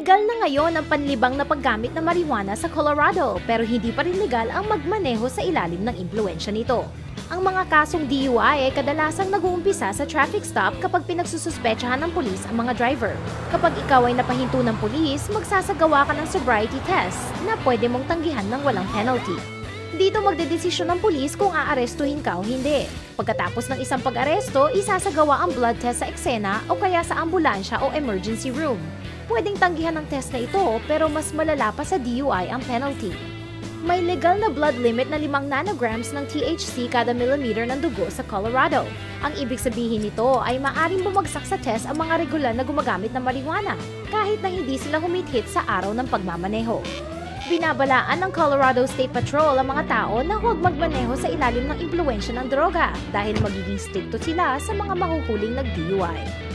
Legal na ngayon ang panlibang na paggamit ng marijuana sa Colorado pero hindi pa rin legal ang magmaneho sa ilalim ng impluwensya nito. Ang mga kasong DUI ay kadalasang nag-uumpisa sa traffic stop kapag pinagsususpetsahan ng pulis ang mga driver. Kapag ikaw ay napahinto ng pulis, magsasagawa ka ng sobriety test na pwede mong tanggihan ng walang penalty. Dito magdedesisyon ng pulis kung aarestuhin ka o hindi. Pagkatapos ng isang pag-aresto, isasagawa ang blood test sa eksena o kaya sa ambulansya o emergency room. Pwedeng tanggihan ng test na ito pero mas malala pa sa DUI ang penalty. May legal na blood limit na 5 nanograms ng THC kada millimeter ng dugo sa Colorado. Ang ibig sabihin nito ay maaring bumagsak sa test ang mga regular na gumagamit ng marijuana kahit na hindi sila humithit sa araw ng pagmamaneho. Binabalaan ng Colorado State Patrol ang mga tao na huwag magmaneho sa ilalim ng impluwensya ng droga dahil magiging stricto sila sa mga mahuhuling nag-DUI.